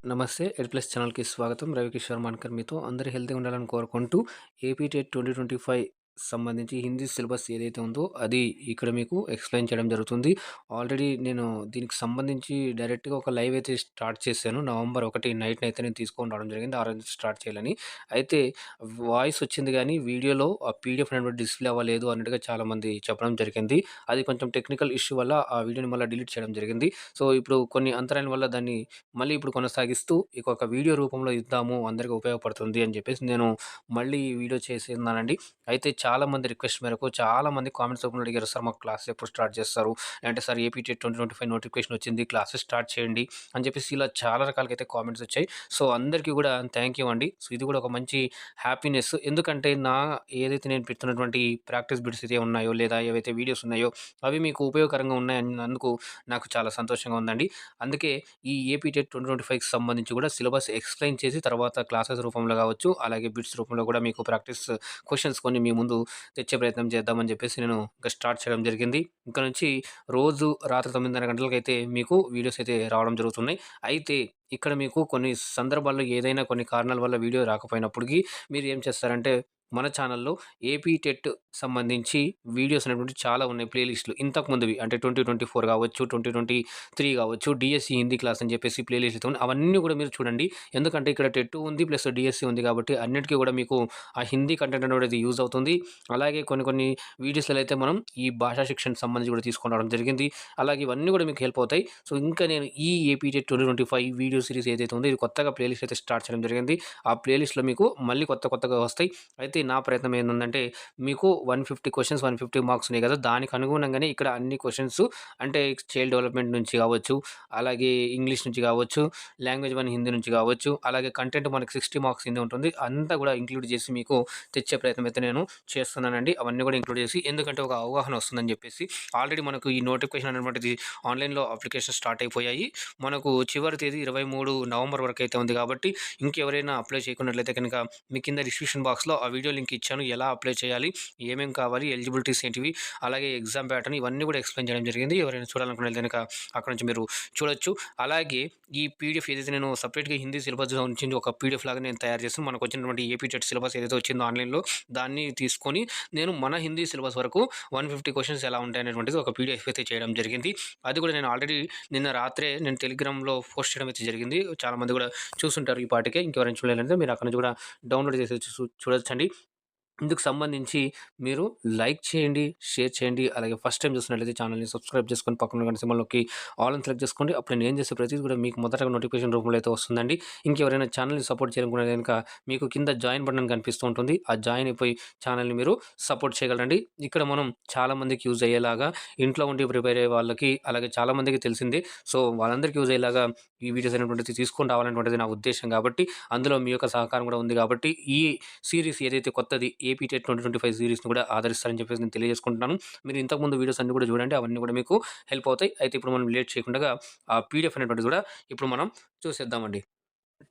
నమస్తే. ఎడ్ ప్లస్ ఛానల్‌కి స్వాగతం. రవికిషోర్ మాన్కర్ మీతో. అందరూ హెల్తీగా ఉండాలని కోరుకుంటూ ఏపీ టెట్ 2025 సంబంధించి హిందీ సిలబస్ ఏదైతే ఉందో అది ఇక్కడ మీకు ఎక్స్‌ప్లెయిన్ చేయడం జరుగుతుంది. ఆల్రెడీ నేను దీనికి సంబంధించి డైరెక్ట్‌గా ఒక లైవ్ అయితే స్టార్ట్ చేశాను. నవంబర్ 1 నైట్‌నయితే నేను తీసుకొని రావడం జరిగింది. ఆ రోజు స్టార్ట్ చేయాలని. అయితే వాయిస్ వచ్చింది గానీ వీడియోలో ఆ పీడీఎఫ్ అనేటువంటిది డిస్‌ప్లే అవ్వలేదు అన్నట్టుగా చాలామంది చెప్పడం జరిగింది. అది కొంచెం టెక్నికల్ ఇష్యూ వల్ల ఆ వీడియోని మళ్ళా డిలీట్ చేయడం జరిగింది. సో, ఇప్పుడు కొన్ని అంతరాయాల వల్ల దాన్ని మళ్ళీ ఇప్పుడు కొనసాగిస్తూ ఒక వీడియో రూపంలో ఇద్దాము అందరికి ఉపయోగపడుతుంది అని చెప్పేసి నేను మళ్ళీ ఈ వీడియో చేస్తున్నానండి. అయితే చాలామంది రిక్వెస్ట్ మేరకు చాలామంది కామెంట్స్ రూపంలో అడిగారు. సార్ మాకు క్లాసెస్ ఎప్పుడు స్టార్ట్ చేస్తారు? అంటే సార్ ఏపీ టెట్ 2025 నోటిఫికేషన్ వచ్చింది. క్లాసెస్ స్టార్ట్ చేయండి అని చెప్పేసి ఇలా చాలా రకాలుగా అయితే కామెంట్స్ వచ్చాయి. సో, అందరికీ కూడా థ్యాంక్ యూ అండి. సో, ఇది కూడా ఒక మంచి హ్యాపీనెస్. ఎందుకంటే ఏదైతే నేను పెడుతున్నటువంటి ప్రాక్టీస్ బిట్స్ అయితే ఉన్నాయో లేదా ఏవైతే వీడియోస్ ఉన్నాయో అవి మీకు ఉపయోగకరంగా ఉన్నాయన్నందుకు నాకు చాలా సంతోషంగా ఉందండి. అందుకే ఈ ఏపీ టెట్ 2025కి సంబంధించి కూడా సిలబస్ ఎక్స్‌ప్లెయిన్ చేసి తర్వాత క్లాసెస్ రూపంలో కావచ్చు, అలాగే బిట్స్ రూపంలో కూడా మీకు ప్రాక్టీస్ క్వెషన్స్ కొన్ని మీ ముందు తెచ్చే ప్రయత్నం చేద్దామని చెప్పేసి నేను ఇంకా స్టార్ట్ చేయడం జరిగింది. ఇక నుంచి రోజు రాత్రి 9:30 గంటలకైతే మీకు వీడియోస్ అయితే రావడం జరుగుతున్నాయి. అయితే ఇక్కడ మీకు కొన్ని సందర్భాల్లో ఏదైనా కొన్ని కారణాల వల్ల వీడియో రాకపోయినప్పటికి మీరు ఏం చేస్తారంటే మన ఛానల్‌లో ఏపీ టెట్ సంబంధించి వీడియోస్ అనేటువంటివి చాలా ఉన్నాయి ప్లే లిస్ట్‌లు. ఇంతకు ముందువి అంటే 2024 కావచ్చు, 2023 కావచ్చు, డీఎస్సీ హిందీ క్లాస్ అని చెప్పేసి ప్లే లిస్ట్‌లతో అవన్నీ కూడా మీరు చూడండి. ఎందుకంటే ఇక్కడ టెట్ ఉంది ప్లస్ డీఎస్సీ ఉంది కాబట్టి అన్నిటికి కూడా మీకు ఆ హిందీ కంటెంట్ అనేది యూజ్ అవుతుంది. అలాగే కొన్ని కొన్ని వీడియోస్‌లో అయితే మనం ఈ భాషా శిక్షణకు సంబంధించి కూడా తీసుకొని రావడం జరిగింది. అలాగే ఇవన్నీ కూడా మీకు హెల్ప్ అవుతాయి. సో, ఇంకా నేను ఈ ఏపీ టెట్ 2025 వీడియో సీరీస్ ఏదైతే ఉందో ఇది కొత్తగా ప్లే లిస్ట్ అయితే స్టార్ట్ చేయడం జరిగింది. ఆ ప్లే లిస్ట్‌లో మీకు మళ్ళీ కొత్తగా వస్తాయి. అయితే నా ప్రయత్నం ఏందంటే మీకు 150 క్వెషన్స్, 150 మార్క్స్ ఉన్నాయి కదా! దానికి అనుగుణంగానే ఇక్కడ అన్ని క్వెషన్స్ అంటే చైల్డ్ డెవలప్‌మెంట్ నుంచి కావచ్చు, అలాగే ఇంగ్లీష్ నుంచి కావచ్చు, లాంగ్వేజ్ 1 హిందీ నుంచి కావచ్చు, అలాగే కంటెంట్ మనకి 60 మార్క్స్ హిందీ ఉంటుంది. అంతా కూడా ఇంక్లూడ్ చేసి మీకు తెచ్చే ప్రయత్నం అయితే నేను చేస్తున్నానండి. అవన్నీ కూడా ఇంక్లూడ్ చేసి ఎందుకంటే ఒక అవగాహన వస్తుందని చెప్పేసి. ఆల్రెడీ మనకు ఈ నోటిఫికేషన్ అనేటువంటిది ఆన్‌లైన్‌లో అప్లికేషన్ స్టార్ట్ అయిపోయాయి. మనకు చివరి తేదీ 23 నవంబర్ వరకైతే ఉంది కాబట్టి ఇంకెవరైనా అప్లై చేయకున్నట్లయితే కనుక మీ కింద డిస్క్రిప్షన్ బాక్స్‌లో ఆ వీడియో లింక్ ఇచ్చాను. ఎలా అప్లై చేయాలి? ఏమేం కావాలి? ఎలిజిబిలిటీస్ ఏంటివి? అలాగే ఎగ్జామ్ ప్యాటర్న్ ఇవన్నీ కూడా ఎక్స్‌ప్లెయిన్ చేయడం జరిగింది. ఎవరైనా చూడాలనుకున్నట్లయితే గనక అక్కడ నుంచి మీరు చూడొచ్చు. అలాగే ఈ పీడీఎఫ్ ఏదైతే నేను సెపరేట్‌గా హిందీ సిలబస్ గురించి ఒక పీడీఎఫ్ లాగా నేను తయారు చేసి మనకొచ్చినటువంటి ఏపీ టెట్ సిలబస్ ఏదైతే వచ్చిందో ఆన్‌లైన్‌లో దాన్ని తీసుకొని నేను మన హిందీ సిలబస్ వరకు 150 క్వెషన్స్ ఎలా ఉంటాయనేటువంటిది ఒక పీడీఎఫ్ అయితే చేయడం జరిగింది. అది కూడా నేను ఆల్రెడీ నిన్న రాత్రే నేను టెలిగ్రామ్‌లో పోస్ట్ చేయడం అయితే జరిగింది. చాలామంది కూడా చూసుంటారు ఈ పాటికే. ఇంకెవరైనా చూడలేదంటే మీరు అక్కడి నుంచి కూడా డౌన్‌లోడ్ చేసి చూడొచ్చండి. ఇందుకు సంబంధించి మీరు లైక్ చేయండి, షేర్ చేయండి. అలాగే ఫస్ట్ టైమ్ చూస్తున్నట్లయితే ఛానెల్‌ని సబ్స్క్రైబ్ చేసుకొని పక్కన గంట సింబల్ నొక్కి ఆల్ అని సెలెక్ట్ చేసుకోండి. అప్పుడు నేను చేసే ప్రతిది కూడా మీకు మొదటగా నోటిఫికేషన్ రూపంలో అయితే వస్తుందండి. ఇంకెవరైనా ఛానెల్‌ని సపోర్ట్ చేయాలనుకుంటే గనుక మీకు కింద జాయిన్ బటన్ కనిపిస్తూ ఉంటుంది. ఆ జాయిన్ అయిపోయి ఛానెల్‌ని మీరు సపోర్ట్ చేయగలరండి. ఇక్కడ మనం చాలా మందికి యూజ్ అయ్యేలాగా ఇంట్లో ఉండి ప్రిపేర్ అయ్యే వాళ్ళకి అలాగే చాలా మందికి తెలిసిందే. సో, వాళ్ళందరికీ యూజ్ అయ్యేలాగా ఈ వీడియోస్ అనేటువంటిది తీసుకొని రావాలనేటువంటిది నా ఉద్దేశ్యం కాబట్టి అందులో మీ యొక్క సహకారం కూడా ఉంది కాబట్టి ఈ సీరీస్ ఏదైతే కొత్తది ఏపీ టెట్ 2025 సీరీస్‌ని కూడా ఆదరిస్తారని చెప్పేసి నేను తెలియజేసుకుంటున్నాను. మీరు ఇంతకుముందు వీడియోస్ అన్నీ కూడా చూడండి. అవన్నీ కూడా మీకు హెల్ప్ అవుతాయి. అయితే ఇప్పుడు మనం లేట్ చేయకుండా ఆ పీడీఎఫ్ అనేటువంటిది కూడా ఇప్పుడు మనం చూసేద్దామండి.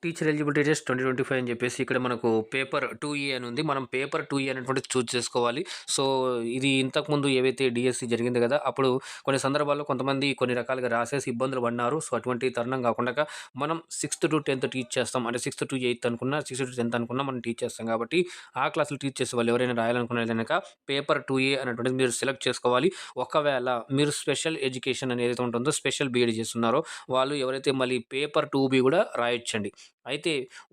టీచర్ ఎలిజిబిలిటీ టెస్ట్ 2025 అని చెప్పేసి ఇక్కడ మనకు పేపర్ 2E అని ఉంది. మనం పేపర్ 2E అనేటువంటిది చూజ్ చేసుకోవాలి. సో, ఇది ఇంతకుముందు ఏవైతే డీఎస్సీ జరిగింది కదా! అప్పుడు కొన్ని సందర్భాల్లో కొంతమంది కొన్ని రకాలుగా రాసేసి ఇబ్బందులు పడినారు. సో, అటువంటి తరుణం కాకుండా మనం 6థ్-10థ్ టీచ్ చేస్తాం. అంటే 6థ్-8థ్ అనుకున్నా, 6థ్-10థ్ అనుకున్నా మనం టీచ్ చేస్తాం కాబట్టి ఆ క్లాసులు టీచ్ చేసే వాళ్ళు ఎవరైనా రాయాలనుకునే గనక పేపర్ 2A అనేటువంటిది మీరు సెలెక్ట్ చేసుకోవాలి. ఒకవేళ మీరు స్పెషల్ ఎడ్యుకేషన్ అనేది ఏదైతే ఉంటుందో స్పెషల్ బీఎడ్ చేస్తున్నారో వాళ్ళు ఎవరైతే మళ్ళీ పేపర్ 2B కూడా రాయొచ్చండి. అయితే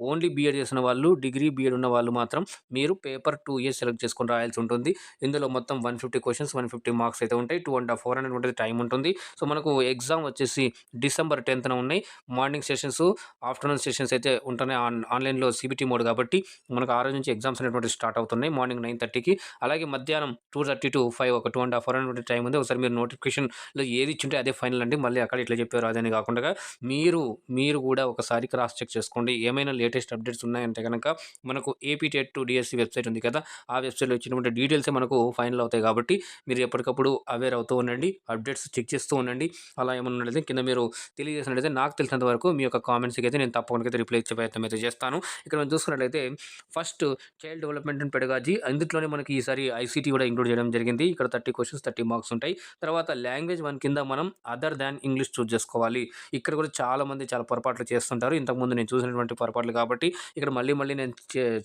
ఓన్లీ బీఎడ్ చేసిన వాళ్ళు, డిగ్రీ బీఎడ్ ఉన్న వాళ్ళు మాత్రం మీరు పేపర్ 2A సెలెక్ట్ చేసుకొని రాయాల్సి ఉంటుంది. ఇందులో మొత్తం 150 క్వెషన్స్, 150 మార్క్స్ అయితే ఉంటాయి. 2½ అవర్ అనేటువంటిది టైం ఉంటుంది. సో, మనకు ఎగ్జామ్ వచ్చేసి డిసెంబర్ 10థ్‌న ఉన్నాయి. మార్నింగ్ సెషన్స్, ఆఫ్టర్‌నూన్ సెషన్స్ అయితే ఉంటున్నాయి. ఆన్‌లైన్‌లో సీబీటీ మోడ్ కాబట్టి మనకు ఆ రోజు నుంచి ఎగ్జామ్స్ అనేటువంటివి స్టార్ట్ అవుతున్నాయి. మార్నింగ్ 9:30కి అలాగే మధ్యాహ్నం 2:30-5 ఒక 2½ అవర్ అనేటువంటి టైం ఉంది. ఒకసారి మీరు నోటిఫికేషన్‌లో ఏది ఇచ్చుంటే అదే ఫైనల్ అండి. మళ్ళీ అక్కడ ఇట్లా చెప్పారు అదని కాకుండా మీరు కూడా ఒకసారి క్రాస్ చెక్ చేసుకోండి. చేసుకోండి. ఏమైనా లేటెస్ట్ అప్డేట్స్ ఉన్నాయంటే గనక మనకు ఏపీ టెట్ 2 డీఎస్సీ వెబ్‌సైట్ ఉంది కదా! ఆ వెబ్‌సైట్‌లో ఇచ్చినటువంటి డీటెయిల్సే మనకు ఫైనల్ అవుతాయి కాబట్టి మీరు ఎప్పటికప్పుడు అవేర్ అవుతూ ఉండండి. అప్డేట్స్ చెక్ చేస్తూ ఉండండి. అలా ఏమన్నా ఉన్నట్లయితే కింద మీరు తెలియజేసినట్లయితే నాకు తెలిసినంత వరకు మీ యొక్క కామెంట్స్‌కి అయితే నేను తప్పకుండా అయితే రిప్లై ఇచ్చే ప్రయత్నం అయితే చేస్తాను. ఇక్కడ మనం చూసుకున్నట్లయితే first child development and pedagogy అందుట్లోనే మనకి ఈసారి ఐసీటీ కూడా ఇంక్లూడ్ చేయడం జరిగింది. ఇక్కడ 30 క్వెషన్స్ 30 మార్క్స్ ఉంటాయి. తర్వాత లాంగ్వేజ్ 1 కింద మనం అదర్ థాన్ ఇంగ్లీష్ చూజ్ చేసుకోవాలి. ఇక్కడ కూడా చాలామంది చాలా పొరపాట్లు చేస్తుంటారు. ఇంతకుముందు నేను చూసినటువంటి పొరపాట్లు కాబట్టి ఇక్కడ మళ్ళీ నేను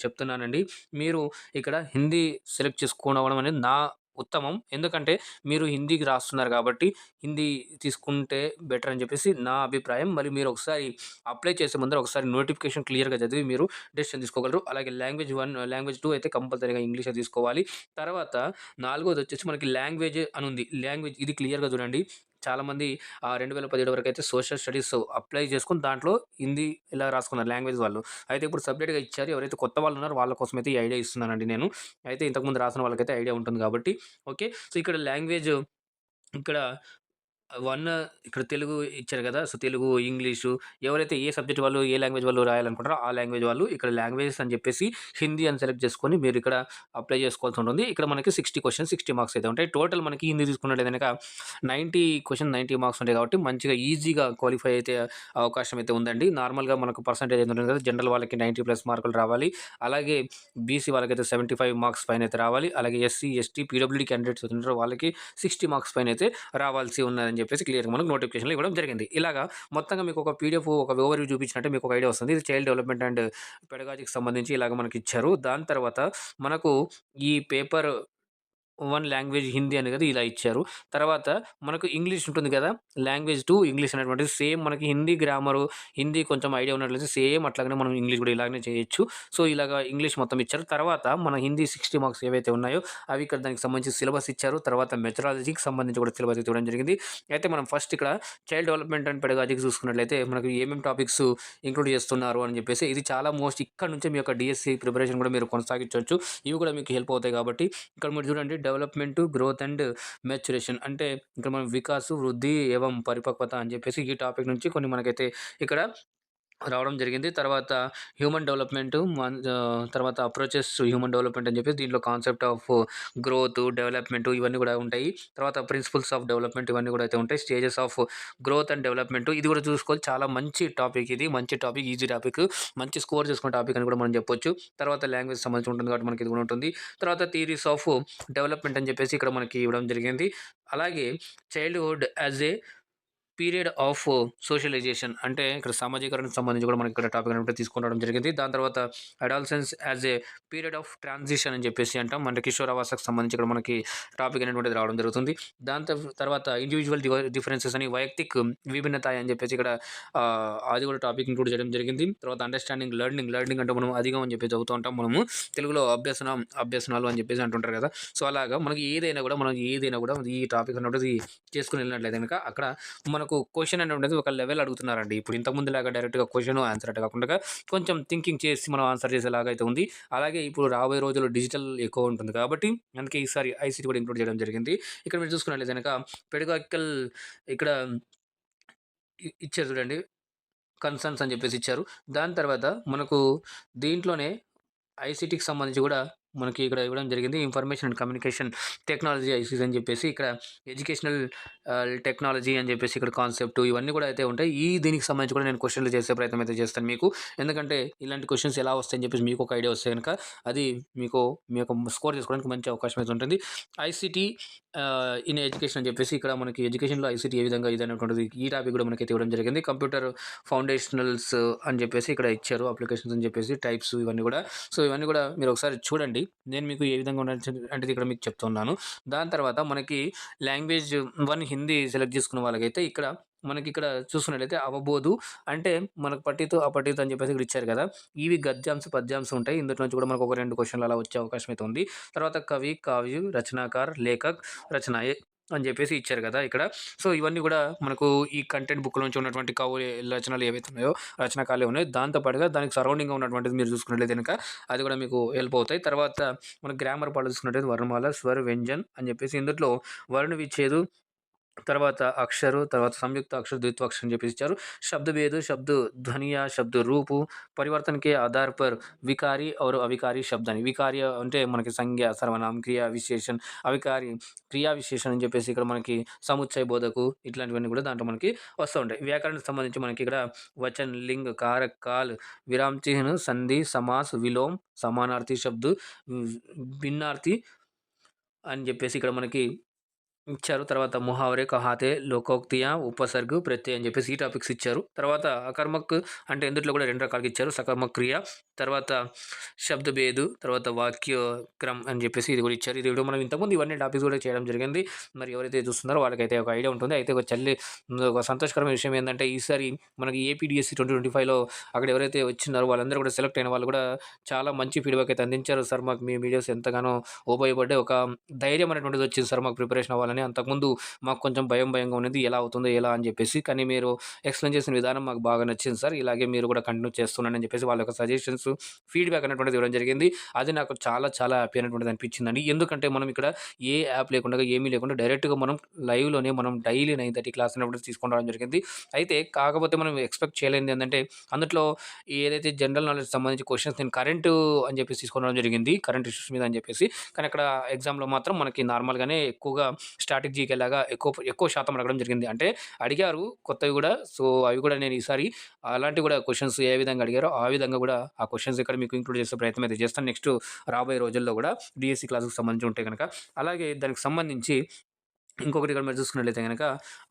చెప్తున్నానండి. మీరు ఇక్కడ హిందీ సెలెక్ట్ చేసుకోవడం అనేది నా ఉత్తమం. ఎందుకంటే మీరు హిందీకి రాస్తున్నారు కాబట్టి హిందీ తీసుకుంటే బెటర్ అని చెప్పేసి నా అభిప్రాయం. మరి మీరు ఒకసారి అప్లై చేసే ముందర ఒకసారి నోటిఫికేషన్ క్లియర్‌గా చదివి మీరు డెసిషన్ తీసుకోగలరు. అలాగే లాంగ్వేజ్ 1, లాంగ్వేజ్ 2 అయితే కంపల్సరీగా ఇంగ్లీషే తీసుకోవాలి. తర్వాత నాలుగోదొచ్చేసి మనకి లాంగ్వేజ్ అనుంది. లాంగ్వేజ్ ఇది క్లియర్‌గా చూడండి. చాలామంది 2017 వరకైతే సోషల్ స్టడీస్ అప్లై చేసుకొని దాంట్లో హిందీ ఇలా రాసుకున్నారు లాంగ్వేజ్ వాళ్ళు. అయితే ఇప్పుడు సెపరేట్‌గా ఇచ్చారు. ఎవరైతే కొత్త వాళ్ళున్నారో వాళ్ళ కోసమైతే ఈ ఐడియా ఇస్తున్నానండి నేను. అయితే ఇంతకుముందు రాసిన వాళ్ళకైతే ఐడియా ఉంటుంది కాబట్టి ఓకే. సో, ఇక్కడ లాంగ్వేజ్ ఇక్కడ 1 ఇక్కడ తెలుగు ఇచ్చారు గదా! సో, తెలుగు, ఇంగ్లీషు ఎవరైతే ఏ సబ్జెక్ట్ వాళ్ళు, ఏ లాంగ్వేజ్ వాళ్ళు రాయాలనుకుంటారో ఆ లాంగ్వేజ్ వాళ్ళు ఇక్కడ లాంగ్వేజెస్ అని చెప్పేసి హిందీ అని సెలెక్ట్ చేసుకొని మీరిక్కడ అప్లై చేసుకోవాల్సి ఉంటుంది. ఇక్కడ మనకి 60 క్వెషన్స్ 60 మార్క్స్ అయితే ఉంటాయి. టోటల్ మనకి హిందీ తీసుకున్నట్లయితే గనక 90 క్వెషన్ 90 మార్క్స్ ఉంటాయి కాబట్టి మంచిగా ఈజీగా క్వాలిఫై అయితే అవకాశం అయితే ఉందండి. నార్మల్‌గా మనకు పర్సెంటేజ్ అయితే ఉంటుంది కదా! జనరల్ వాళ్ళకి 90+ మార్కులు రావాలి. అలాగే బీసీ వాళ్ళకైతే 75 మార్క్స్ పైనైతే రావాలి. అలాగే ఎస్సీ, ఎస్టీ, పీడబ్ల్యూడీ క్యాండిడేట్స్ ఉంటారో వాళ్ళకి 60 మార్క్స్ పైనైతే రావాల్సి ఉన్నదని చెప్పేసి క్లియర్‌గా మనకు నోటిఫికేషన్‌లో ఇవ్వడం జరిగింది. ఇలాగా మొత్తంగా మీకు ఒక పీడిఎఫ్ ఒక ఓవర్‌వ్యూ చూపించినట్టే మీకు ఒక ఐడియా వస్తుంది. ఇది చైల్డ్ డెవలప్‌మెంట్ అండ్ పెడగాజీకి సంబంధించి ఇలాగ మనకిచ్చారు. దాని తర్వాత మనకు ఈ పేపర్ 1 లాంగ్వేజ్ హిందీ అనేది ఇలా ఇచ్చారు. తర్వాత మనకు ఇంగ్లీష్ ఉంటుంది కదా! లాంగ్వేజ్ 2 ఇంగ్లీష్ అనేటువంటిది సేమ్ మనకి హిందీ గ్రామరు, హిందీ కొంచెం ఐడియా ఉన్నట్లయితే సేమ్ అట్లాగనే మనం ఇంగ్లీష్ కూడా ఇలాగనే చేయొచ్చు. సో, ఇలాగ ఇంగ్లీష్ మొత్తం ఇచ్చారు. తర్వాత మన హిందీ 60 మార్క్స్ ఏవైతే ఉన్నాయో అవి ఇక్కడ దానికి సంబంధించి సిలబస్ ఇచ్చారు. తర్వాత మెథడాలజీకి సంబంధించి కూడా సిలబస్ ఇవ్వడం జరిగింది. అయితే మనం ఫస్ట్ ఇక్కడ చైల్డ్ డెవలప్‌మెంట్ అండ్ పెడగాజీకి చూసుకున్నట్లయితే మనకు ఏమేం టాపిక్స్ ఇంక్లూడ్ చేస్తున్నారు అని చెప్పేసి ఇది చాలా మోస్ట్ ఇక్కడ నుంచే మీ యొక్క డీఎస్సీ ప్రిపరేషన్ కూడా మీరు కొనసాగించొచ్చు. ఇవి కూడా మీకు హెల్ప్ అవుతాయి కాబట్టి ఇక్కడ మీరు చూడండి డెవలప్‌మెంట్, గ్రోత్ అండ్ మెచ్యురేషన్ అంటే ఇక్కడ మనం వికాసు, వృద్ధి ఏవం పరిపక్వత అని చెప్పేసి ఈ టాపిక్ నుంచి కొన్ని మనకైతే ఇక్కడ రావడం జరిగింది. తర్వాత హ్యూమన్ డెవలప్‌మెంట్ తర్వాత అప్రోచెస్ టు హ్యూమన్ డెవలప్‌మెంట్ అని చెప్పేసి దీంట్లో కాన్సెప్ట్ ఆఫ్ గ్రోత్, డెవలప్‌మెంట్ ఇవన్నీ కూడా ఉంటాయి. తర్వాత ప్రిన్సిపల్స్ ఆఫ్ డెవలప్‌మెంట్ ఇవన్నీ కూడా అయితే ఉంటాయి. Stages of growth and development ఇది కూడా చూసుకోవాలి. చాలా మంచి టాపిక్ ఇది. మంచి టాపిక్, ఈజీ టాపిక్. మంచి స్కోర్ చేసుకునే టాపిక్ అని కూడా మనం చెప్పొచ్చు. తర్వాత లాంగ్వేజ్ సంబంధించి ఉంటుంది కాబట్టి మనకి ఇది కూడా ఉంటుంది. తర్వాత థియరీస్ ఆఫ్ డెవలప్‌మెంట్ అని చెప్పేసి ఇక్కడ మనకి ఇవ్వడం జరిగింది. అలాగే childhood as a period of socialisation అంటే ఇక్కడ సామాజీకరణకు సంబంధించి కూడా మనకి ఇక్కడ టాపిక్ అనేవి తీసుకొని రావడం జరిగింది. దాని తర్వాత adolescence as a period of transition అని చెప్పేసి అంటాం. అంటే కిషోరావాసకు సంబంధించి ఇక్కడ మనకి టాపిక్ అనేటువంటిది రావడం జరుగుతుంది. దాని తర్వాత ఇండివిజువల్ డిఫరెన్సెస్ అని వైయక్తిక్ విభిన్నత అని చెప్పేసి ఇక్కడ అది కూడా టాపిక్ ఇంక్లూడ్ చేయడం జరిగింది. తర్వాత అండర్స్టాండింగ్ లెర్నింగ్ అంటే మనం అధిగం అని చెప్పి చదువుతూ ఉంటాం మనము. తెలుగులో అభ్యసనాలు అని చెప్పేసి అంటుంటారు కదా! సో, అలాగా మనకి ఏదైనా కూడా ఈ టాపిక్ అనేటువంటిది చేసుకొని వెళ్ళినట్లయితే గనుక అక్కడ మనకు క్వెషన్ అనేటువంటిది ఒక లెవెల్ అడుగుతున్నారండి. ఇప్పుడు ఇంతకుముందులాగా డైరెక్ట్‌గా క్వెషన్, ఆన్సర్ అట్ట కాకుండా కొంచెం థింకింగ్ చేసి మనం ఆన్సర్ చేసేలాగా అయితే ఉంది. అలాగే ఇప్పుడు రాబోయే రోజుల్లో డిజిటల్ ఎక్కువ ఉంటుంది కాబట్టి అందుకే ఈసారి ఐసీటీ కూడా ఇంక్లూడ్ చేయడం జరిగింది. ఇక్కడ మీరు చూసుకున్నట్లయితే గనక పెడగాగికల్ ఇక్కడ ఇచ్చారు చూడండి. కన్సర్న్స్ అని చెప్పేసి ఇచ్చారు. దాని తర్వాత మనకు దీంట్లోనే ఐసీటీకి సంబంధించి కూడా మనకి ఇక్కడ ఇవ్వడం జరిగింది. Information and communication technology ICT అని చెప్పేసి ఇక్కడ ఎడ్యుకేషనల్ టెక్నాలజీ అని చెప్పేసి ఇక్కడ కాన్సెప్ట్ ఇవన్నీ కూడా అయితే ఉంటాయి. దీనికి సంబంధించి కూడా నేను క్వెషన్లు చేసే ప్రయత్నం అయితే చేస్తాను మీకు. ఎందుకంటే ఇలాంటి క్వెషన్స్ ఎలా వస్తాయని చెప్పేసి మీకు ఒక ఐడియా వస్తే గనుక అది మీ యొక్క స్కోర్ చేసుకోవడానికి మంచి అవకాశం అయితే ఉంటుంది. ఐసీటీ ఇన్ ఎడ్యుకేషన్ అని చెప్పేసి ఇక్కడ మనకి ఎడ్యుకేషన్‌లో ఐసీటీ ఏ విధంగా ఇది అనేటువంటిది ఈ టాపిక్ కూడా మనకైతే ఇవ్వడం జరిగింది. కంప్యూటర్ ఫౌండేషనల్స్ అని చెప్పేసి ఇక్కడ ఇచ్చారు. అప్లికేషన్స్ అని చెప్పేసి టైప్స్ ఇవన్నీ కూడా. సో, ఇవన్నీ కూడా మీరు ఒకసారి చూడండి. నేను మీకు ఏ విధంగా అంటే ఇక్కడ మీకు చెప్తున్నాను. దాని తర్వాత మనకి లాంగ్వేజ్ 1 హిందీ సెలెక్ట్ చేసుకున్న వాళ్ళకైతే ఇక్కడ మనకిక్కడ చూసుకున్నట్లయితే అవబోధు అంటే మనకు పట్టితో, అపఠిత అని చెప్పేసి ఇక్కడ ఇచ్చారు కదా! ఇవి గద్యాంశ, పద్యాంశ ఉంటాయి. ఇందులో నుంచి కూడా మనకు ఒక 2 క్వెషన్‌లు అలా వచ్చే అవకాశం అయితే ఉంది. తర్వాత కవి, కావ్య, రచనాకార్, లేఖక్, రచనాయే అని చెప్పేసి ఇచ్చారు కదా! ఇక్కడ. సో, ఇవన్నీ కూడా మనకు ఈ కంటెంట్ బుక్‌లో నుంచి ఉన్నటువంటి రచనలు ఏవైతే ఉన్నాయో, రచనకాలే ఉన్నాయి. దాంతో పాటుగా దానికి సరౌండింగ్‌గా ఉన్నటువంటిది మీరు చూసుకున్నట్లయితే గనక అది కూడా మీకు హెల్ప్ అవుతాయి. తర్వాత మన గ్రామర్ పార్ట్ చూసుకున్నట్టయితే వర్ణమాల, స్వర్, వ్యంజన్ అని చెప్పేసి ఇందుట్లో వర్ణ విచ్ఛేదు తర్వాత అక్షరు, తర్వాత సంయుक्त अक्षर, द्वित्व अक्षर అని చెప్పేసి ఇచ్చారు. शब्द भेद, शब्द ध्वनि या शब्द रूप, परिवर्तन के आधार पर विकारी और अविकारी शब्द అని. వికారి అంటే మనకి సంజ్ఞ, సర్వనామం, క్రియా విశేషణ్, అవికారి క్రియా విశేషణ్ అని చెప్పేసి ఇక్కడ మనకి సముచ్చయ బోధకు ఇట్లాంటివన్నీ కూడా దాంట్లో మనకి వస్తూ ఉంటాయి. వ్యాకరణకు సంబంధించి మనకి ఇక్కడ వచన్, లింగ్, कारक, काल, विराम चिन्ह, संधि, समास, विलोम, समानार्थी शब्द, भिन्नार्थी అని చెప్పేసి ఇక్కడ మనకి ఇచ్చారు. తర్వాత ముహావరే, కహాతే, లోకోక్తియా, ఉపసర్గ్, ప్రత్యయం అని చెప్పేసి ఈ టాపిక్స్ ఇచ్చారు. తర్వాత అకర్మక్ అంటే ఇందుట్లో కూడా 2 రకాలుగా ఇచ్చారు. సకర్మక్ క్రియ, తర్వాత శబ్ద భేదు, తర్వాత వాక్య క్రమ్ అని చెప్పేసి ఇది కూడా ఇచ్చారు. ఇది కూడా మనం ఇంతకుముందు ఇవన్నీ టాపిక్స్ కూడా చేయడం జరిగింది. మరి ఎవరైతే చూస్తున్నారో వాళ్ళకైతే ఒక ఐడియా ఉంటుంది. అయితే ఒక సంతోషకరమైన విషయం ఏందంటే ఈసారి మనకి ఏపీడీఎస్సీ 2025లో అక్కడ ఎవరైతే వచ్చినారో వాళ్ళందరూ కూడా సెలెక్ట్ అయిన వాళ్ళు కూడా చాలా మంచి ఫీడ్‌బ్యాక్ అయితే అందించారు. సార్ మాకు మీ వీడియోస్ ఎంతగానో ఉపయోగపడ్డాయి. ఒక ధైర్యం అనేటువంటిది వచ్చింది సార్ మాకు ప్రిపరేషన్ అవ్వాలని. అంతకుముందు మాకు కొంచెం భయంగా ఉన్నది. ఎలా అవుతుందో ఎలా అని చెప్పేసి. కానీ మీరు ఎక్స్‌ప్లెయిన్ చేసిన విధానం మాకు బాగా నచ్చింది సార్. ఇలాగే మీరు కూడా కంటిన్యూ చేస్తుండండి అని చెప్పేసి వాళ్ళ యొక్క సజెషన్స్, ఫీడ్‌బ్యాక్ అనేటువంటిది ఇవ్వడం జరిగింది. అది నాకు చాలా హ్యాపీ అనేటువంటిది అనిపించిందండి. ఎందుకంటే మనం ఇక్కడ ఏ యాప్ లేకుండా, ఏమీ లేకుండా డైరెక్ట్‌గా మనం లైవ్‌లోనే మనం డైలీ 9:30 క్లాస్ అనేటువంటిది తీసుకొని రావడం జరిగింది. అయితే కాకపోతే మనం ఎక్స్‌పెక్ట్ చేయలేనిది ఏందంటే అందులో ఏదైతే జనరల్ నాలెడ్జ్ సంబంధించి క్వెషన్స్ నేను కరెంటు అని చెప్పేసి తీసుకొని రావడం జరిగింది. కరెంట్ ఇష్యూస్ మీద అని చెప్పేసి. కానీ అక్కడ ఎగ్జామ్‌లో మాత్రం మనకి నార్మల్‌గానే ఎక్కువగా స్టాటిక్ జీకేలాగా ఎక్కువ శాతం అడగడం జరిగింది. అంటే అడిగారు కొత్తవి గూడా. సో, అవి కూడా నేను ఈసారి అలాంటివి కూడా క్వెషన్స్ ఏ విధంగా అడిగారో ఆ విధంగా గూడా ఆ క్వెషన్స్ ఇక్కడ మీకు ఇంక్లూడ్ చేసే ప్రయత్నం అయితే చేస్తాను. నెక్స్ట్ రాబోయే రోజుల్లో గూడా డీఎస్సీ క్లాస్‌కి సంబంధించి ఉంటే గనక. అలాగే దానికి సంబంధించి ఇంకొకటి ఇక్కడ మీరు చూసుకున్నట్లయితే గనక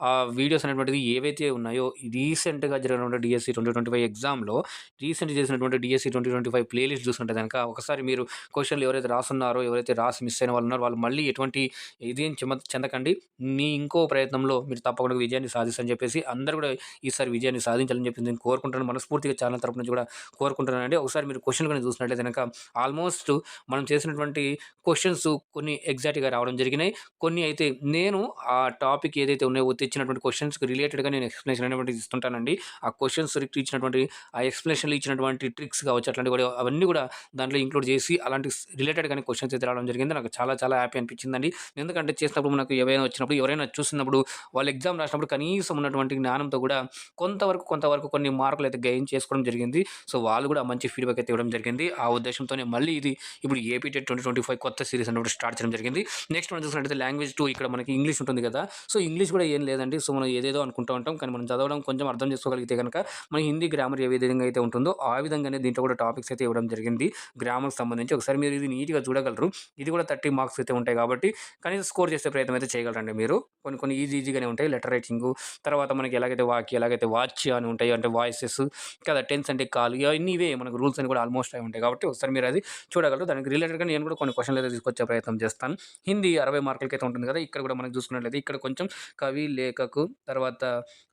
ఆ వీడియోస్ అనేటువంటిది ఏవైతే ఉన్నాయో రీసెంట్‌గా జరిగినటువంటి డీఎస్సీ 2025 ఎగ్జామ్‌లో రీసెంట్‌గా చేసినటువంటి డీఎస్సీ 2025 ప్లే లిస్ట్ చూసుకుంటే గనక ఒకసారి మీరు క్వెషన్‌లు ఎవరైతే రాసున్నారో, ఎవరైతే రాసి మిస్ అయిన వాళ్ళు ఉన్నారో వాళ్ళు మళ్ళీ ఎటువంటి ఇదేం చెందకండి. మీ ఇంకో ప్రయత్నంలో మీరు తప్పకుండా విజయాన్ని సాధిస్తారని చెప్పేసి అందరూ కూడా ఈసారి విజయాన్ని సాధించాలని చెప్పి నేను కోరుకుంటున్నాను. మనస్ఫూర్తిగా ఛానల్ తరపు నుంచి కూడా కోరుకుంటున్నానండి. ఒకసారి మీరు క్వెషన్‌లు గాని చూసినట్లయితే గనక ఆల్మోస్ట్ మనం చేసినటువంటి క్వెషన్స్ కొన్ని ఎగ్జాక్ట్‌గా రావడం జరిగినాయి. కొన్ని అయితే నేను ఆ టాపిక్ ఏదైతే ఉన్నాయో తెచ్చినటువంటి క్వెషన్స్‌కి రిలేటెడ్‌గా నేను ఎక్స్‌ప్లనేషన్ అనేటువంటిది ఇస్తుంటానండి. ఆ క్వెషన్స్ ఇచ్చినటువంటి ఆ ఎక్స్‌ప్లనేషన్‌లో ఇచ్చినటువంటి ట్రిక్స్ కావచ్చు అట్లాంటివి కూడా అవన్నీ కూడా దాంట్లో ఇంక్లూడ్ చేసి అలాంటి రిలేటెడ్‌గానే క్వెషన్స్ అయితే రావడం జరిగింది. నాకు చాలా హ్యాపీ అనిపించిందండి. ఎందుకంటే చేసినప్పుడు మనకు ఏవైనా వచ్చినప్పుడు ఎవరైనా చూస్తున్నప్పుడు వాళ్ళు ఎగ్జామ్ రాసినప్పుడు కనీసం ఉన్నటువంటి జ్ఞానంతో కూడా కొంతవరకు కొన్ని మార్కులు అయితే గెయిన్ చేసుకోవడం జరిగింది. సో, వాళ్ళు కూడా మంచి ఫీడ్‌బ్యాక్ అయితే ఇవ్వడం జరిగింది. ఆ ఉద్దేశంతోనే మళ్ళీ ఇది ఇప్పుడు ఏపీ టెట్ 2025 కొత్త సీరీస్ అనేటువంటి స్టార్ట్ చేయడం జరిగింది. నెక్స్ట్ మనం చూసినట్లయితే లాంగ్వేజ్ 2 ఇక్కడ మనకి ఇంగ్లీష్ ఉంటుంది కదా! సో, ఇంగ్లీష్ కూడా ఏం లేదండి. సో, మనం ఏదేదో అనుకుంటూ ఉంటాం. కానీ మనం చదవడం కొంచెం అర్థం చేసుకోగలిగితే గనక మన హిందీ గ్రామర్ ఏ విధంగా అయితే ఉంటుందో ఆ విధంగానే దీంట్లో కూడా టాపిక్స్ అయితే ఇవ్వడం జరిగింది. గ్రామర్‌కి సంబంధించి ఒకసారి మీరు ఇది నీట్‌గా చూడగలరు. ఇది కూడా 30 మార్క్స్ అయితే ఉంటాయి కాబట్టి కనీసం స్కోర్ చేసే ప్రయత్నం అయితే చేయగలరండి మీరు. కొన్ని ఈజీగానే ఉంటాయి. లెటర్ రైటింగు, తర్వాత మనకి ఎలాగైతే ఎలాగైతే వాచ్య అని ఉంటాయి అంటే వాయిసెస్ కదా! టెన్స్ అంటే కాల్ ఇవన్నీ ఇవే మనకు రూల్స్ అని కూడా ఆల్మోస్ట్ అవి ఉంటాయి కాబట్టి ఒకసారి మీరు అది చూడగలరు. దానికి రిలేటెడ్‌గా నేను కూడా కొన్ని క్వెషన్‌లు అయితే తీసుకొచ్చే ప్రయత్నం చేస్తాను. హిందీ 60 మార్కులకైతే ఉంటుంది కదా! ఇక్కడ కూడా మనకు చూసుకున్నట్లయితే ఇక్కడ కొంచెం కవి, లేఖకు, తర్వాత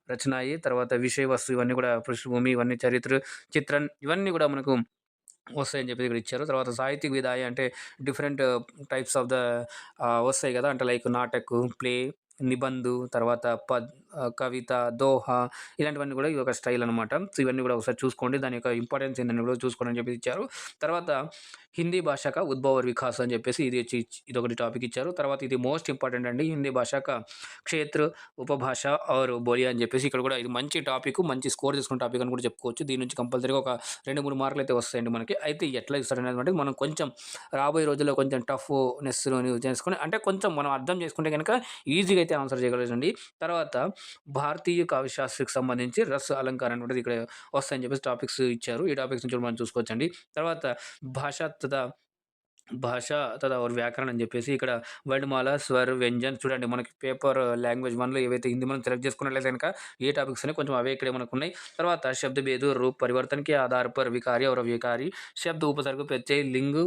రచనాయి, తర్వాత విషయ వస్తు ఇవన్నీ కూడా పృష్ఠభూమి, ఇవన్నీ చరిత్ర, చిత్రన్ ఇవన్నీ కూడా మనకు వస్తాయని చెప్పేసి ఇక్కడ ఇచ్చారు. తర్వాత సాహిత్యక విధాయ అంటే డిఫరెంట్ టైప్స్ ఆఫ్ ద వస్తాయి కదా! అంటే లైక్ నాటక్, ప్లే, నిబంధు, తర్వాత కవిత, దోహ ఇలాంటివన్నీ కూడా ఇది ఒక స్టైల్ అనమాట. సో, ఇవన్నీ కూడా ఒకసారి చూసుకోండి. దాని యొక్క ఇంపార్టెన్స్ ఏందని కూడా చూసుకోండి అని చెప్పి ఇచ్చారు. తర్వాత హిందీ భాష కా ఉద్భవ్ और వికాస్ అని చెప్పేసి ఇదొకటి టాపిక్ ఇచ్చారు. తర్వాత ఇది మోస్ట్ ఇంపార్టెంట్ అండి. హిందీ భాష కా క్షేత్ర, ఉపభాష और బోలియా అని చెప్పేసి ఇక్కడ కూడా ఇది మంచి టాపిక్, మంచి స్కోర్ చేసుకున్న టాపిక్ అని కూడా చెప్పుకోవచ్చు. దీని నుంచి కంపల్సరీగా ఒక 2, 3 మార్కులు అయితే వస్తాయండి మనకి. అయితే ఎట్లా ఇస్తారనేది మనం కొంచెం రాబోయే రోజుల్లో కొంచెం టఫ్‌నెస్‌లోని చేసుకొని అంటే కొంచెం మనం అర్థం చేసుకుంటే గనక ఈజీగా అయితే ఆన్సర్ చేయగలగండి. తర్వాత భారతీయ కావ్యశాస్త్రికి సంబంధించి రస్ అలంకారం అనేటువంటిది ఇక్కడ వస్తాయని చెప్పేసి టాపిక్స్ ఇచ్చారు. ఈ టాపిక్స్ నుంచి కూడా మనం చూసుకోవచ్చండి. తర్వాత భాష తదా భాష और వ్యాకరణ అని చెప్పేసి ఇక్కడ వర్ణమాల, స్వర్, వ్యంజన్ చూడండి మనకి పేపర్ లాంగ్వేజ్ 1లో ఏవైతే హిందీ మనం సెలెక్ట్ చేసుకున్నట్లయితే గనక ఏ టాపిక్స్ ఉన్నాయి కొంచెం అవే ఇక్కడే మనకున్నాయి. తర్వాత शब्द भेद रूप परिवर्तन के आधार पर विकारी और अविकारी शब्द उपसर्ग प्रत्यय लिंग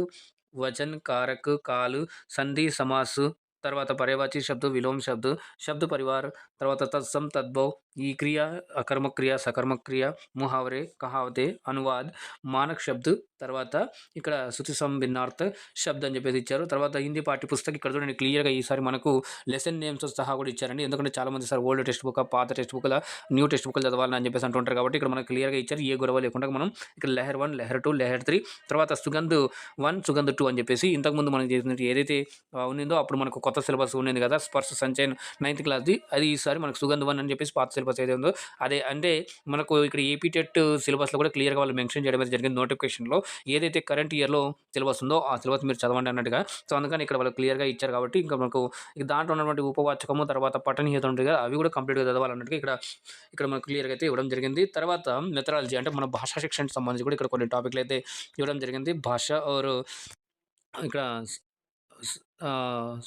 वचन कारक काल संधि समास తర్వాత పర్యయవాచి శబ్ద, విలోమ శబ్ద, శబ్ద పరివార్, తర్వాత తత్సమ్, తద్భవ్, ఈ క్రియ, అకర్మక క్రియ, సకర్మక క్రియ, ముహావరే, కహావతే, అనువాద్, మానక్ శబ్ద, తర్వాత ఇక్కడ శృతి సంభిన్నార్థ శబ్ద అని చెప్పేసి ఇచ్చారు. తర్వాత హిందీ పాఠ్య పుస్తకం ఇక్కడ చూడండి క్లియర్‌గా ఈసారి మనకు లెసన్ నేమ్స్‌తో సహా కూడా ఇచ్చారండి. ఎందుకంటే చాలామంది సార్ ఓల్డ్ టెక్స్ట్ బుక్కా, పాత టెక్స్ట్ బుక్‌లా, న్యూ టెక్స్ట్ బుక్‌లు చదవాలని అని చెప్పేసి అంటుంటారు కాబట్టి ఇక్కడ మనకు క్లియర్‌గా ఇచ్చారు. ఏ గొడవ లేకుండా మనం ఇక్కడ లెహర్ 1, లెహర్ 2, లెహర్ 3 తర్వాత సుగంధ్ 1, సుగంధ్ 2 అని చెప్పేసి ఇంతకుముందు మనం చేసినట్టు ఏదైతే ఉన్నిందో అప్పుడు మనకు కొత్త సిలబస్ ఉండింది కదా! స్పర్శ సంచయన్ 9th క్లాస్‌ది. అది ఈసారి మనకు సుగంధ్ 1 అని చెప్పేసి పాత సిలబస్ ఏదైతే ఉందో అదే. అంటే మనకు ఇక్కడ ఏపీ టెట్ సిలబస్‌లో కూడా క్లియర్‌గా వాళ్ళు మెన్షన్ చేయడం అయితే జరిగింది నోటిఫికేషన్‌లో. ఏదైతే కరెంట్ ఇయర్‌లో సిలబస్ ఉందో ఆ సిలబస్ మీరు చదవండి అన్నట్టుగా. సో, అందుకని ఇక్కడ వాళ్ళు క్లియర్‌గా ఇచ్చారు కాబట్టి ఇంకా మనకు ఇక దాంట్లో ఉన్నటువంటి ఉపవాచకము, తర్వాత పఠనీయత ఉంటాయి కదా! అవి కూడా కంప్లీట్‌గా చదవాలన్నట్టుగా ఇక్కడ ఇక్కడ మనకు క్లియర్‌గా అయితే ఇవ్వడం జరిగింది. తర్వాత మెథడాలజీ అంటే మన భాషా శిక్షణకు సంబంధించి కూడా ఇక్కడ కొన్ని టాపిక్‌లయితే ఇవ్వడం జరిగింది. భాష और ఇక్కడ స్ స్ ఆహ్,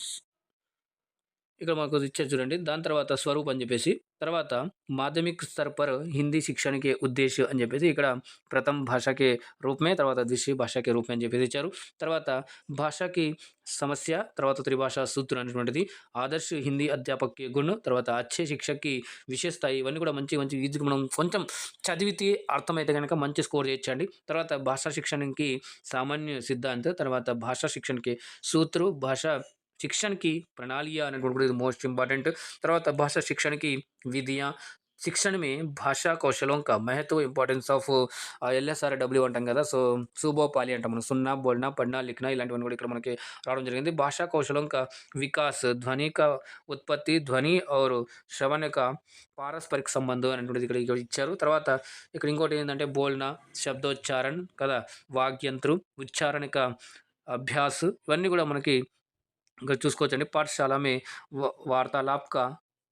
ఇక్కడ మాకు ఇచ్చారు చూడండి. దాని తర్వాత స్వరూప్ అని చెప్పేసి, తర్వాత माध्यमिक स्तर पर हिंदी शिक्षण के उद्देश्य అని చెప్పేసి ఇక్కడ ప్రథమ భాషకే రూప్ మే, తర్వాత ద్వితీయ భాషకే రూప్ మే అని చెప్పేసి ఇచ్చారు. తర్వాత భాషకి సమస్య, తర్వాత త్రిభాషా సూత్రం అనేటువంటిది, ఆదర్శ్ హిందీ అధ్యాపక్ కే గుణ్, తర్వాత అచ్చే శిక్షక్‌కి విశేషత, ఇవన్నీ కూడా మంచి మంచి ఈజీగా మనం కొంచెం చదివితే అర్థమైతే గనక మంచి స్కోర్ చేయొచ్చండి. తర్వాత భాషా శిక్షణకి సామాన్య సిద్ధాంత్, తర్వాత భాషా శిక్షణకి సూత్రు, భాష शिक्षण की प्रणालियाँ అనేటువంటి కూడా ఇది మోస్ట్ ఇంపార్టెంట్. తర్వాత భాషా శిక్షణకి విధియ, శిక్షణ में భాషా కౌశలం का महत्व ఇంపార్టెన్స్ ఆఫ్ ఎల్ఎస్ఆర్‌డబ్ల్యూ అంటాం కదా! సో, సుబోపాలి అంటాం మనం. సున్నా, బోల్నా, పढ़ना, लिखना ఇలాంటివన్నీ కూడా ఇక్కడ మనకి రావడం జరిగింది. భాషా కౌశలం का विकास, ध्वनि का उत्पत्ति, ध्वनि और श्रवण का పారస్పరిక సంబంధం అనేటువంటిది ఇక్కడ ఇక్కడ ఇచ్చారు. తర్వాత ఇక్కడ ఇంకోటి ఏందంటే బోల్నా, శబ్దోచ్చారణ కదా! వాగ్యంత్రు, ఉచ్చారణిక అభ్యాస్, ఇవన్నీ కూడా మనకి ఇంకా చూసుకోవచ్చండి. పాఠశాల మే వార్తాలాప్ కా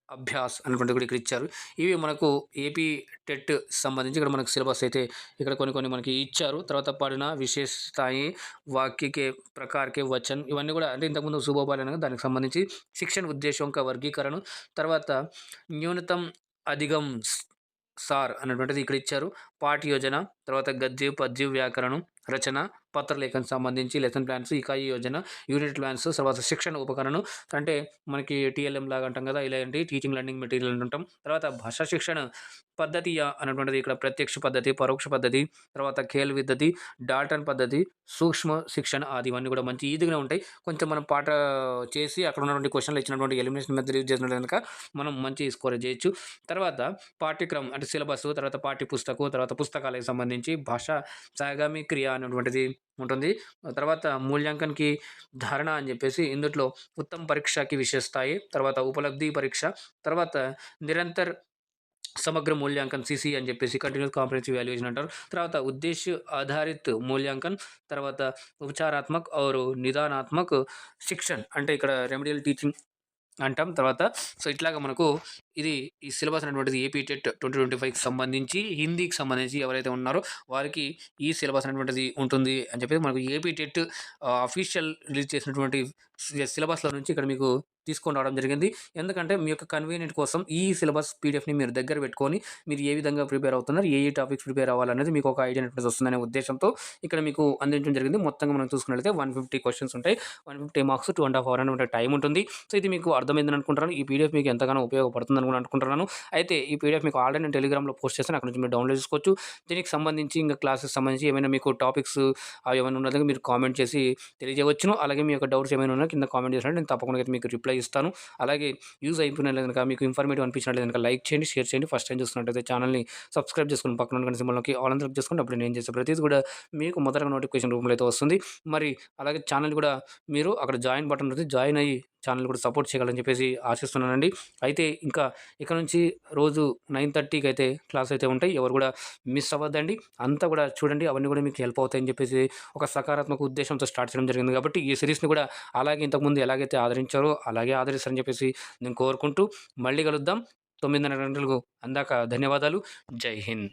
అభ్యాస్ అనేటువంటిది కూడా ఇక్కడ ఇచ్చారు. ఇవి మనకు ఏపీ టెట్ సంబంధించి ఇక్కడ మనకు సిలబస్ అయితే ఇక్కడ కొన్ని కొన్ని మనకి ఇచ్చారు. తర్వాత పడిన విశేషతాయి, వాక్యకే ప్రకారకే వచన్, ఇవన్నీ కూడా అంటే ఇంతకుముందు సుభోపాలి అనగా దానికి సంబంధించి శిక్షణ ఉద్దేశం కా వర్గీకరణ, తర్వాత న్యూనతం అధిగం సార్ అనేటువంటిది ఇక్కడ ఇచ్చారు. పాఠ్య యోజన, తర్వాత గద్య, పద్య, వ్యాకరణం, రచన, పత్రలేఖనం సంబంధించి లెసన్ ప్లాన్స్, ఇకాయి యోజన, యూనిట్ ప్లాన్స్, తర్వాత శిక్షణ ఉపకరణం అంటే మనకి టీఎల్ఎం లాగా అంటాం కదా! ఇలాంటి టీచింగ్ లెర్నింగ్ మెటీరియల్ అంటుంటాం. తర్వాత భాషా శిక్షణ పద్ధతియ అనేటువంటిది ఇక్కడ ప్రత్యక్ష పద్ధతి, పరోక్ష పద్ధతి, తర్వాత ఖేల్ విద్ధతి, డాల్టన్ పద్ధతి, సూక్ష్మ శిక్షణ ఆది, ఇవన్నీ కూడా మంచి ఈజీగానే ఉంటాయి. కొంచెం మనం పాట చేసి అక్కడ ఉన్నటువంటి క్వెషన్‌లో ఇచ్చినటువంటి ఎలిమినేషన్ మెథడ్ యూజ్ చేసినట్టు గనక మనం మంచి స్కోర్ చేయొచ్చు. తర్వాత పాఠ్యక్రమం అంటే సిలబస్, తర్వాత పాఠ్య పుస్తకం, తర్వాత పుస్తకాలకు సంబంధించి భాష సాగామి క్రియ అనేటువంటిది ఉంటుంది. తర్వాత మూల్యాంకన్‌కి ధారణ అని చెప్పేసి ఇందుట్లో ఉత్తమ పరీక్షకి విశేష స్థాయి, తర్వాత ఉపలబ్ధి పరీక్ష, తర్వాత నిరంతర్ సమగ్ర మూల్యాంకన్ सीसी అని చెప్పేసి కంటిన్యూస్ కాంప్రహెన్సివ్ వాల్యుయేషన్ అంటారు. తర్వాత ఉద్దేశ్య ఆధారిత్ మూల్యాంకన్, తర్వాత ఉపచారాత్మక్ और నిదానాత్మక్ శిక్షణ అంటే ఇక్కడ రెమెడియల్ టీచింగ్ అంటాం. తర్వాత సో, ఇట్లాగా మనకు ఇది ఈ సిలబస్ అనేటువంటిది ఏపీ టెట్ 2025కి సంబంధించి హిందీకి సంబంధించి ఎవరైతే ఉన్నారో వారికి ఈ సిలబస్ అనేటువంటిది ఉంటుంది అని చెప్పి మనకు ఏపీ టెట్ అఫీషియల్ రిలీజ్ చేసినటువంటి సిలబస్‌లో నుంచి ఇక్కడ మీకు తీసుకొని రావడం జరిగింది. ఎందుకంటే మీ యొక్క కన్వీనియంట్ కోసం ఈ సిలబస్ పీడిఎఫ్‌ని మీరు దగ్గర పెట్టుకొని మీరు ఏ విధంగా ప్రిపేర్ అవుతున్నారు, ఏ ఏ టాపిక్స్ ప్రిపేర్ అవ్వాలనేది మీకు ఒక ఐడియా అనేటువంటిది వస్తుందనే ఉద్దేశంతో ఇక్కడ మీకు అందించడం జరిగింది. మొత్తంగా మనం చూసుకున్నట్లయితే 150 క్వెషన్స్ ఉంటాయి. 150 మార్క్స్ 2 ½ అవర్ అనేటువంటి టైం ఉంటుంది. సో, ఇది మీకు అర్థమైందని అనుకుంటున్నాను. ఈ పీడిఎఫ్ మీకు ఎంతగానో ఉపయోగపడుతుందని కూడా అనుకుంటున్నాను. అయితే ఈ పీడిఎఫ్ మీకు ఆల్రెడీ నేను టెలిగ్రామ్‌లో పోస్ట్ చేశాను. అక్కడ నుంచి మీరు డౌన్‌లోడ్ చేసుకోవచ్చు. దీనికి సంబంధించి ఇంకా క్లాసెస్ సంబంధించి ఏమైనా మీకు టాపిక్స్ ఏమైనా ఉన్నదో మీరు కామెంట్ చేసి తెలియజేయవచ్చును. అలాగే మీ యొక్క డౌట్స్ ఏమైనా ఉన్నా కింద కామెంట్ చేసినట్టు నేను తప్పకుండా అయితే మీకు రిప్లై ఇస్తాను. అలాగే యూజ్ అయిపోయినట్లయితే గనుక మీకు ఇన్ఫర్మేటివ్ అనిపించినట్లయితే గనుక లైక్ చేయండి, షేర్ చేయండి. ఫస్ట్ టైం చూస్తున్నట్లయితే ఛానల్‌ని సబ్స్క్రైబ్ చేసుకొని పక్కన ఉన్న గంట సింబల్‌లోకి ఆల్ అని సెలెక్ట్ చేసుకోండి. అప్పుడు నేను చేసే ప్రతిది కూడా మీకు మొదటగా నోటిఫికేషన్ రూపంలో అయితే వస్తుంది. మరి అలాగే ఛానల్ కూడా మీరు అక్కడ జాయిన్ బటన్ ఉంటుంది. జాయిన్ అయ్యి ఛానల్ కూడా సపోర్ట్ చేయగలని చెప్పేసి ఆశిస్తున్నానండి. అయితే ఇంకా ఇక నుంచి రోజు 9:30కి అయితే క్లాస్ అయితే ఉంటాయి. ఎవరు కూడా మిస్ అవ్వద్దండి. అంతా కూడా చూడండి. అవన్నీ కూడా మీకు హెల్ప్ అవుతాయని చెప్పేసి ఒక సకారాత్మక ఉద్దేశంతో స్టార్ట్ చేయడం జరిగింది కాబట్టి ఈ సిరీస్‌ని కూడా అలాగే ఇంతకుముందు ఎలాగైతే ఆదరించారో అలాగే ఆదరిస్తారని చెప్పేసి నేను కోరుకుంటూ మళ్ళీ కలుద్దాం. 9:30 గంటలకు అందాక ధన్యవాదాలు. జై హింద్.